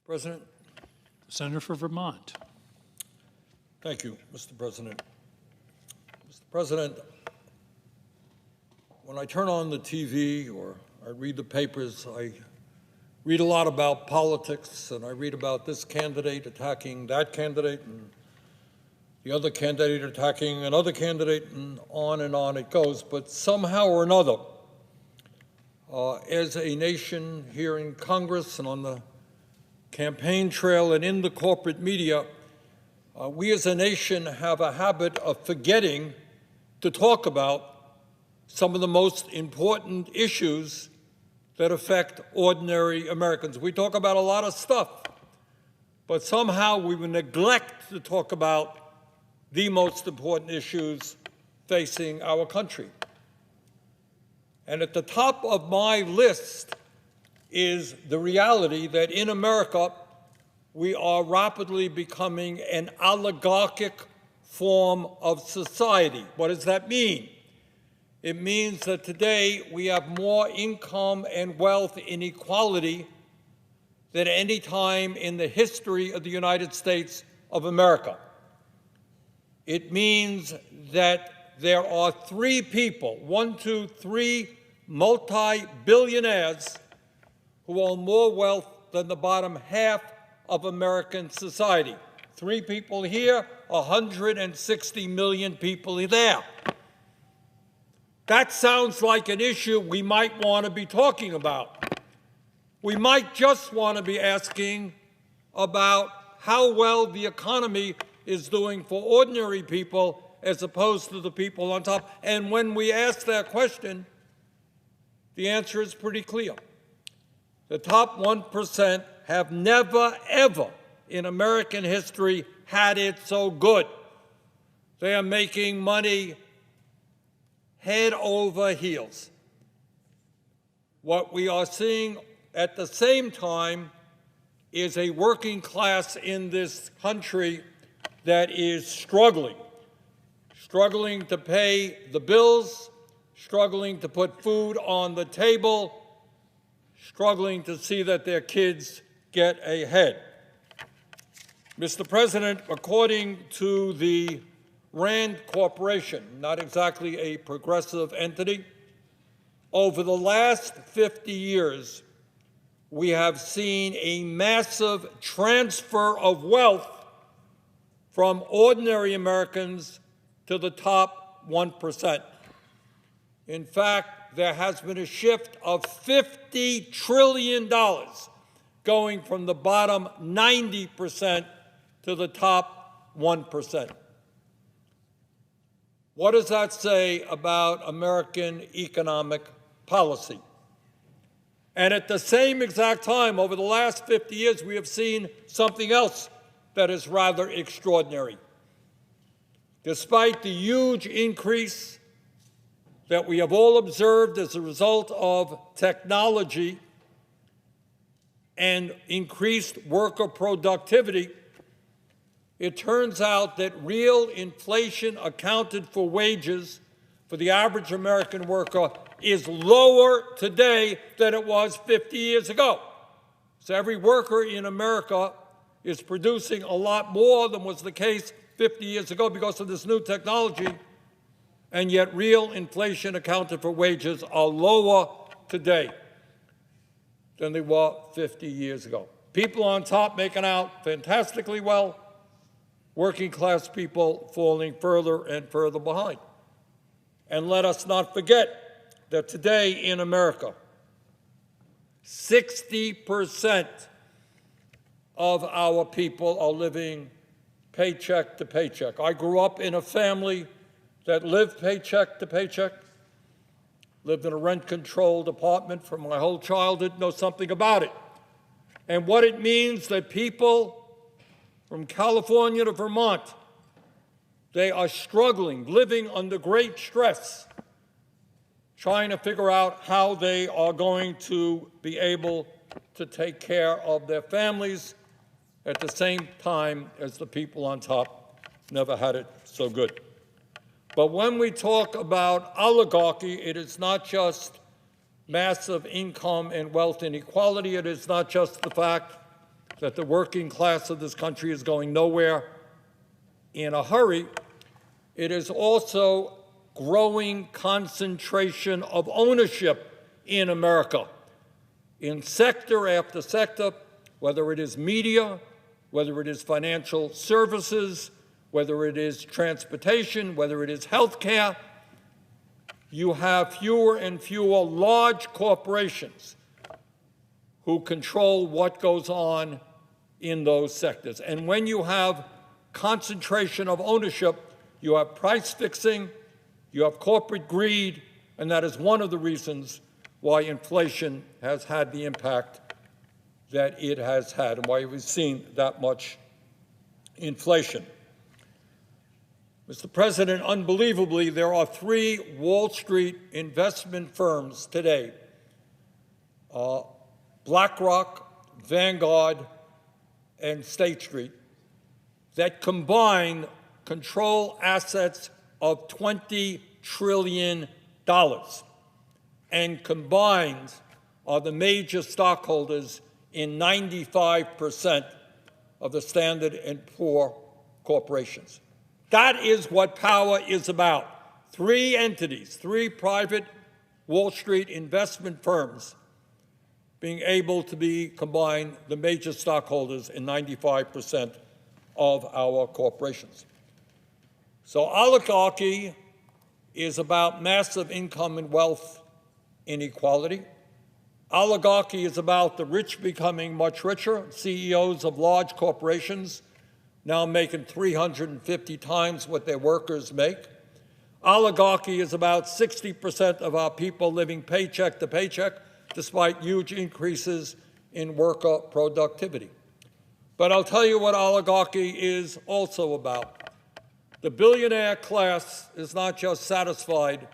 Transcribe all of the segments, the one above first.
President. Senator for Vermont. Thank you, Mr. President. Mr. President, when I turn on the TV or I read the papers, I read a lot about politics, and I read about this candidate attacking that candidate and the other candidate attacking another candidate, and on it goes. But somehow or another, as a nation here in Congress and on the campaign trail and in the corporate media, we as a nation have a habit of forgetting to talk about some of the most important issues that affect ordinary Americans. We talk about a lot of stuff, but somehow we neglect to talk about the most important issues facing our country. And at the top of my list is the reality that in America, we are rapidly becoming an oligarchic form of society. What does that mean? It means that today we have more income and wealth inequality than any time in the history of the United States of America. It means that there are three people, three multi-billionaires who own more wealth than the bottom half of American society. Three people here, 160 million people there. That sounds like an issue we might want to be talking about. We might just want to be asking about how well the economy is doing for ordinary people as opposed to the people on top. And when we ask that question, the answer is pretty clear. The top 1% have never, ever in American history had it so good. They are making money head over heels. What we are seeing at the same time is a working class in this country that is struggling to pay the bills, struggling to put food on the table, struggling to see that their kids get ahead. Mr. President, according to the Rand Corporation, not exactly a progressive entity, over the last 50 years, we have seen a massive transfer of wealth from ordinary Americans to the top 1%. In fact, there has been a shift of $50 trillion going from the bottom 90% to the top 1%. What does that say about American economic policy? And at the same exact time, over the last 50 years, we have seen something else that is rather extraordinary. Despite the huge increase that we have all observed as a result of technology and increased worker productivity, it turns out that real inflation accounted for wages for the average American worker is lower today than it was 50 years ago. So every worker in America is producing a lot more than was the case 50 years ago because of this new technology, and yet real inflation accounted for wages are lower today than they were 50 years ago. People on top making out fantastically well, working class people falling further and further behind. And let us not forget that today in America, 60% of our people are living paycheck to paycheck. I grew up in a family that lived paycheck to paycheck, lived in a rent-controlled apartment for my whole childhood, know something about it. And what it means that people from California to Vermont, they are struggling, living under great stress, trying to figure out how they are going to be able to take care of their families at the same time as the people on top never had it so good. But when we talk about oligarchy, it is not just massive income and wealth inequality. It is not just the fact that the working class of this country is going nowhere in a hurry, it is also growing concentration of ownership in America, in sector after sector, whether it is media, whether it is financial services, whether it is transportation, whether it is healthcare. You have fewer and fewer large corporations who control what goes on in those sectors. And when you have concentration of ownership, you have price fixing, you have corporate greed, and that is one of the reasons why inflation has had the impact that it has had and why we've seen that much inflation. Mr. President, unbelievably, there are 3 Wall Street investment firms today, BlackRock, Vanguard, and State Street, that combine control assets of $20 trillion and combined are the major stockholders in 95% of the Standard & Poor corporations. That is what power is about. 3 entities, 3 private Wall Street investment firms being able to be combined the major stockholders in 95% of our corporations. So oligarchy is about massive income and wealth inequality. Oligarchy is about the rich becoming much richer, CEOs of large corporations now making 350 times what their workers make. Oligarchy is about 60% of our people living paycheck to paycheck, despite huge increases in worker productivity. But I'll tell you what oligarchy is also about. The billionaire class is not just satisfied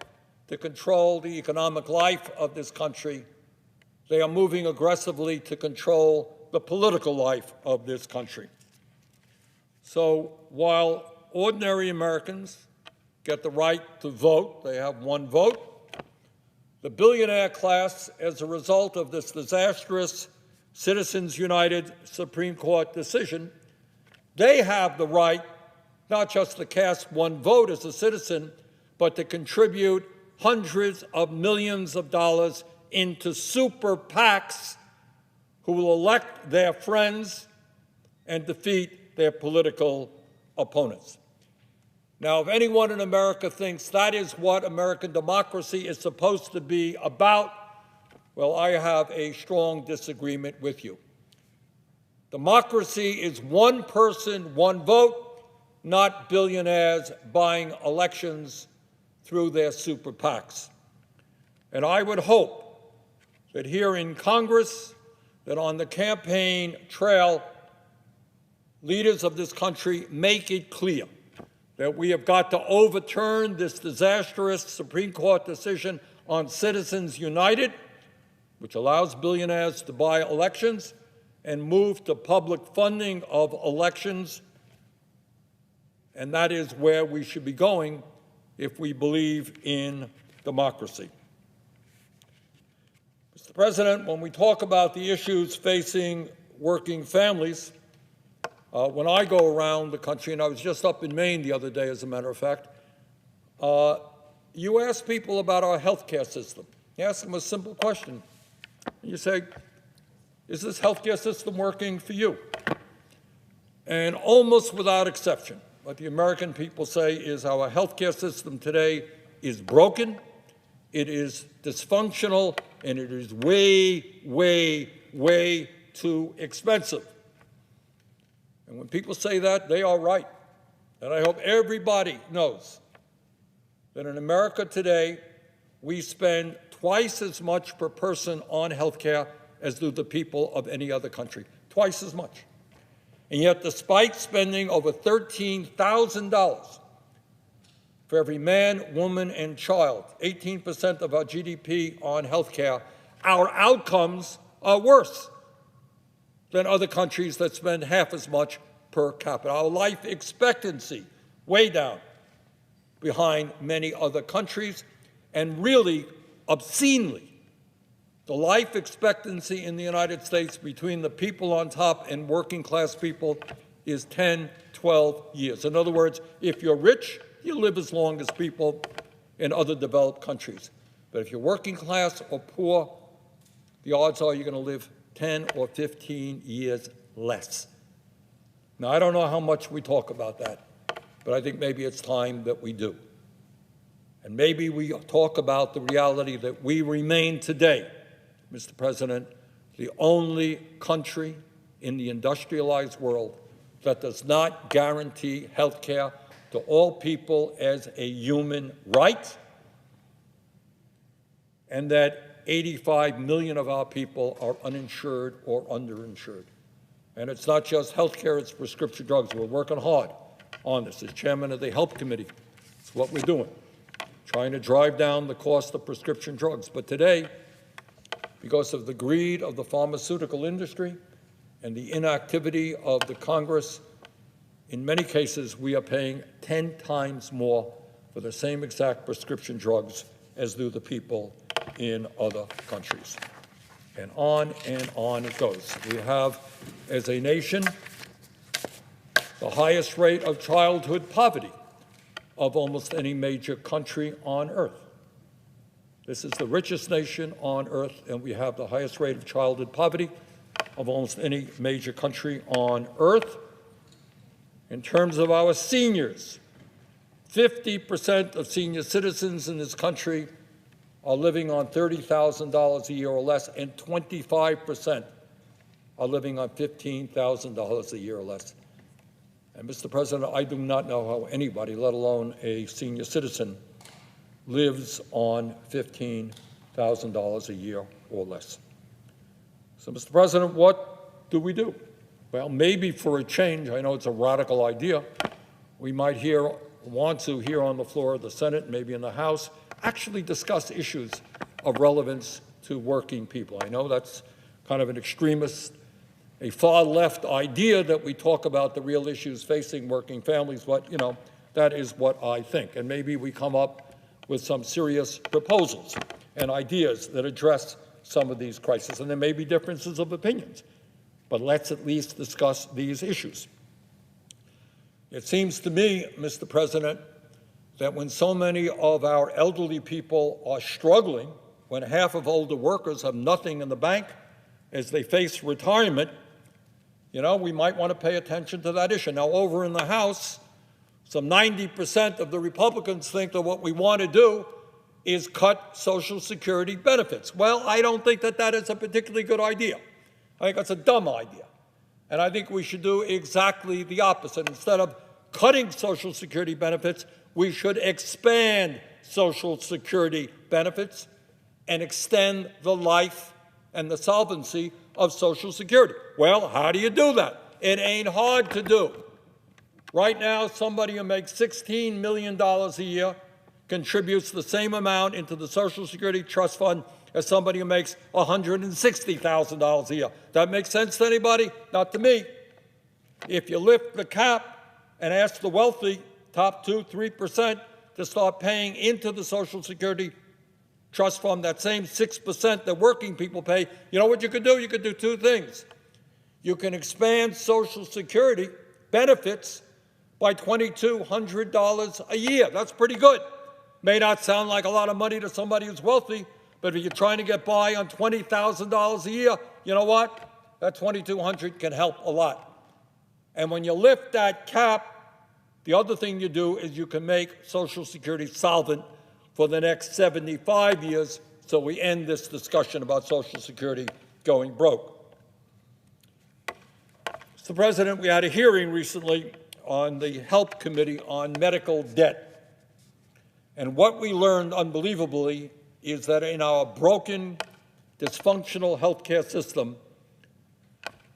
to control the economic life of this country. They are moving aggressively to control the political life of this country. So while ordinary Americans get the right to vote, they have 1 vote, the billionaire class, as a result of this disastrous Citizens United Supreme Court decision, they have the right not just to cast 1 vote as a citizen, but to contribute hundreds of millions of dollars into super PACs who will elect their friends and defeat their political opponents. Now, if anyone in America thinks that is what American democracy is supposed to be about, well, I have a strong disagreement with you. Democracy is 1 person, 1 vote, not billionaires buying elections through their super PACs. And I would hope that here in Congress, that on the campaign trail, leaders of this country make it clear that we have got to overturn this disastrous Supreme Court decision on Citizens United, which allows billionaires to buy elections, and move to public funding of elections. And that is where we should be going if we believe in democracy. Mr. President, when we talk about the issues facing working families, when I go around the country, and I was just up in Maine the other day, as a matter of fact, you ask people about our health care system. You ask them a simple question. You say, is this health care system working for you? And almost without exception, what the American people say is our health care system today is broken, it is dysfunctional, and it is way, way, way too expensive. And when people say that, they are right. And I hope everybody knows that in America today, we spend twice as much per person on health care as do the people of any other country. Twice as much. And yet, despite spending over $13,000 for every man, woman, and child, 18% of our GDP on health care, our outcomes are worse than other countries that spend half as much per capita. Our life expectancy, way down behind many other countries, and really obscenely The life expectancy in the United States between the people on top and working class people is 10, 12 years. In other words, if you're rich, you live as long as people in other developed countries. But if you're working class or poor, the odds are you're going to live 10 or 15 years less. Now, I don't know how much we talk about that, but I think maybe it's time that we do. And maybe we talk about the reality that we remain today, Mr. President, the only country in the industrialized world that does not guarantee health care to all people as a human right, and that 85 million of our people are uninsured or underinsured. And it's not just health care, it's prescription drugs. We're working hard on this. As chairman of the Health Committee, it's what we're doing, trying to drive down the cost of prescription drugs. But today, because of the greed of the pharmaceutical industry and the inactivity of the Congress, in many cases, we are paying 10 times more for the same exact prescription drugs as do the people in other countries. And on it goes. We have, as a nation, the highest rate of childhood poverty of almost any major country on earth. This is the richest nation on earth, and we have the highest rate of childhood poverty of almost any major country on earth. In terms of our seniors, 50% of senior citizens in this country are living on $30,000 a year or less, and 25% are living on $15,000 a year or less. And, Mr. President, I do not know how anybody, let alone a senior citizen, lives on $15,000 a year or less. So, Mr. President, what do we do? Well, maybe for a change, I know it's a radical idea, we might want to hear on the floor of the Senate, maybe in the House, actually discuss issues of relevance to working people. I know that's kind of an extremist, a far-left idea that we talk about the real issues facing working families, but, you know, that is what I think. And maybe we come up with some serious proposals and ideas that address some of these crises. And there may be differences of opinions, but let's at least discuss these issues. It seems to me, Mr. President, that when so many of our elderly people are struggling, when half of older workers have nothing in the bank as they face retirement, you know, we might want to pay attention to that issue. Now, over in the House, some 90% of the Republicans think that what we want to do is cut Social Security benefits. Well, I don't think that that is a particularly good idea. I think that's a dumb idea. And I think we should do exactly the opposite. Instead of cutting Social Security benefits, we should expand Social Security benefits and extend the life and the solvency of Social Security. Well, how do you do that? It ain't hard to do. Right now, somebody who makes $16 million a year contributes the same amount into the Social Security Trust Fund as somebody who makes $160,000 a year. That makes sense to anybody? Not to me. If you lift the cap and ask the wealthy, top 2-3%, to start paying into the Social Security Trust Fund, that same 6% that working people pay, you know what you could do? You could do two things. You can expand Social Security benefits by $2,200 a year. That's pretty good. May not sound like a lot of money to somebody who's wealthy, but if you're trying to get by on $20,000 a year, you know what? That $2,200 can help a lot. And when you lift that cap, the other thing you do is you can make Social Security solvent for the next 75 years, so we end this discussion about Social Security going broke. Mr. President, we had a hearing recently on the Health Committee on medical debt. And what we learned, unbelievably, is that in our broken, dysfunctional healthcare system,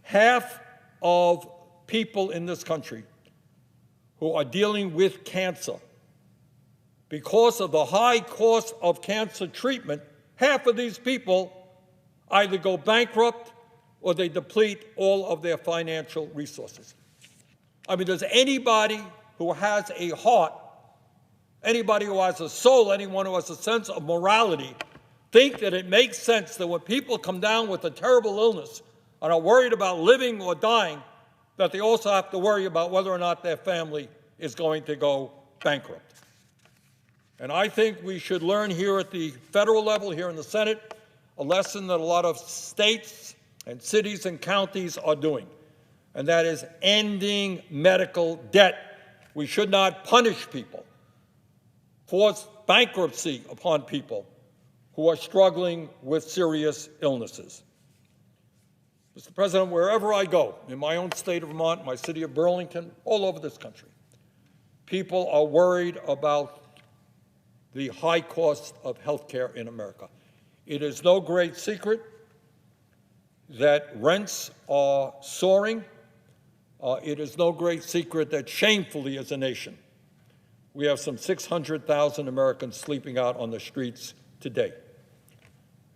half of people in this country who are dealing with cancer, because of the high cost of cancer treatment, half of these people either go bankrupt or they deplete all of their financial resources. I mean, does anybody who has a heart, anybody who has a soul, anyone who has a sense of morality, think that it makes sense that when people come down with a terrible illness and are worried about living or dying, that they also have to worry about whether or not their family is going to go bankrupt. And I think we should learn here at the federal level, here in the Senate, a lesson that a lot of states and cities and counties are doing, and that is ending medical debt. We should not punish people, force bankruptcy upon people who are struggling with serious illnesses. Mr. President, wherever I go, in my own state of Vermont, my city of Burlington, all over this country, people are worried about the high cost of health care in America. It is no great secret that rents are soaring. It is no great secret that shamefully, as a nation, we have some 600,000 Americans sleeping out on the streets today.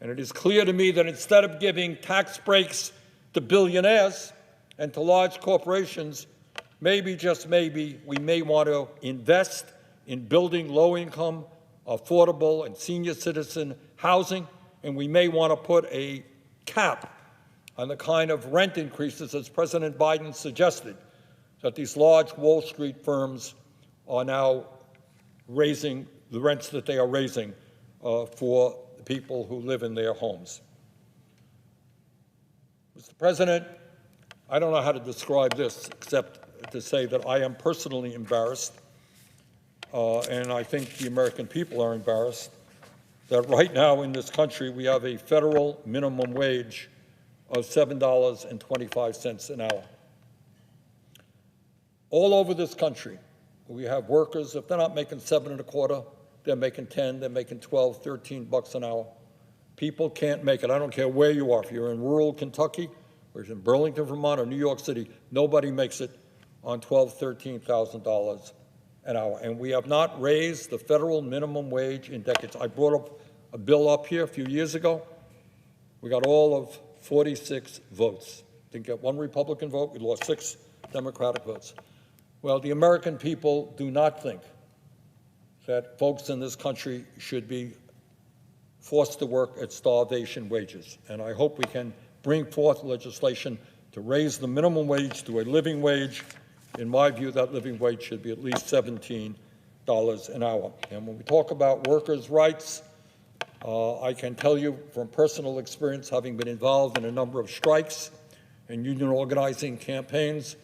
And it is clear to me that instead of giving tax breaks to billionaires and to large corporations, maybe, just maybe, we may want to invest in building low-income, affordable, and senior citizen housing, and we may want to put a cap on the kind of rent increases, as President Biden suggested, that these large Wall Street firms are now raising, the rents that they are raising for the people who live in their homes. Mr. President, I don't know how to describe this except to say that I am personally embarrassed, and I think the American people are embarrassed, that right now in this country we have a federal minimum wage of $7.25 an hour. All over this country, we have workers, if they're not making $7.25, they're making 10, they're making 12, 13 bucks an hour. People can't make it. I don't care where you are. If you're in rural Kentucky, or you're in Burlington, Vermont, or New York City, nobody makes it on $12,000, $13,000 an hour. And we have not raised the federal minimum wage in decades. I brought up a bill up here a few years ago. We got all of 46 votes. Didn't get one Republican vote. We lost 6 Democratic votes. Well, the American people do not think that folks in this country should be forced to work at starvation wages. And I hope we can bring forth legislation to raise the minimum wage to a living wage. In my view, that living wage should be at least $17 an hour. And when we talk about workers' rights, I can tell you from personal experience, having been involved in a number of strikes and union organizing campaigns,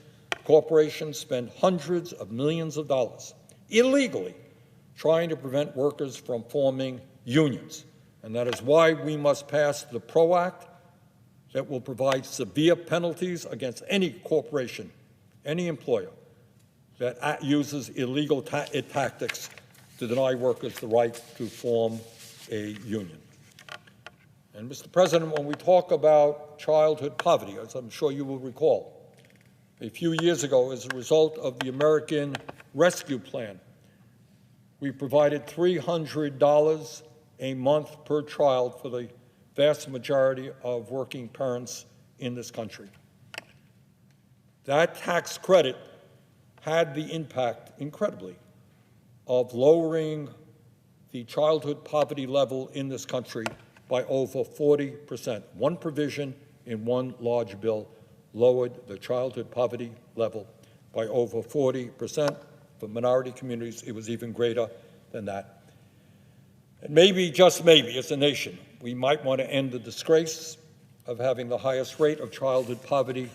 corporations spend hundreds of millions of dollars illegally trying to prevent workers from forming unions. And that is why we must pass the PRO Act that will provide severe penalties against any corporation, any employer that uses illegal tactics to deny workers the right to form a union. And Mr. President, when we talk about childhood poverty, as I'm sure you will recall, a few years ago, as a result of the American Rescue Plan, we provided $300 a month per child for the vast majority of working parents in this country. That tax credit had the impact, incredibly, of lowering the childhood poverty level in this country by over 40%. One provision in one large bill lowered the childhood poverty level by over 40%. For minority communities, it was even greater than that. And maybe, just maybe, as a nation, we might want to end the disgrace of having the highest rate of childhood poverty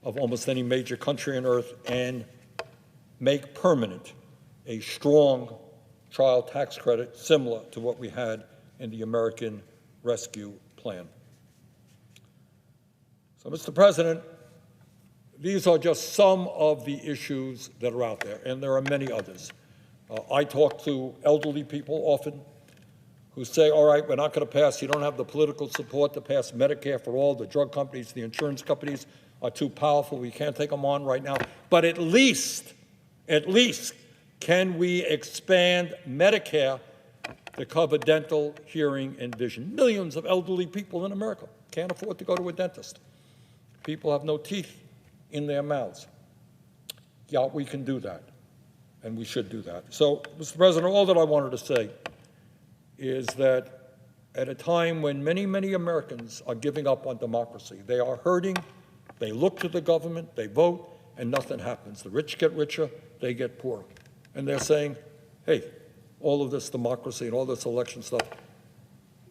of almost any major country on earth and make permanent a strong child tax credit similar to what we had in the American Rescue Plan. So, Mr. President, these are just some of the issues that are out there, and there are many others. I talk to elderly people often who say, all right, we're not going to pass, you don't have the political support to pass Medicare for all, the drug companies, the insurance companies are too powerful, we can't take them on right now, but at least, can we expand Medicare to cover dental, hearing, and vision? Millions of elderly people in America can't afford to go to a dentist. People have no teeth in their mouths. Yeah, we can do that, and we should do that. So, Mr. President, all that I wanted to say is that at a time when many, many Americans are giving up on democracy. They are hurting. They look to the government, they vote, and nothing happens. The rich get richer, they get poorer. And they're saying, hey, all of this democracy and all this election stuff,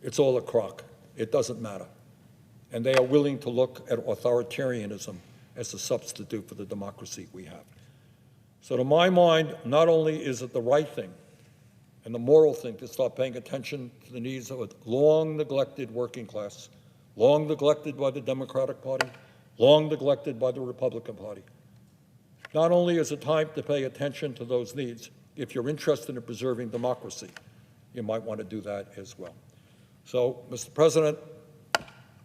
it's all a crock. It doesn't matter. And they are willing to look at authoritarianism as a substitute for the democracy we have. So to my mind, not only is it the right thing and the moral thing to start paying attention to the needs of a long neglected working class, long neglected by the Democratic Party, long neglected by the Republican Party. Not only is it time to pay attention to those needs, if you're interested in preserving democracy, you might want to do that as well. So, Mr. President,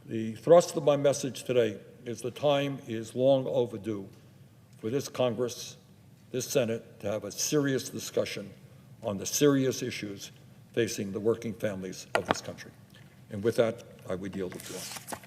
the thrust of my message today is the time is long overdue for this Congress, this Senate, to have a serious discussion on the serious issues facing the working families of this country. And with that, I would yield the floor.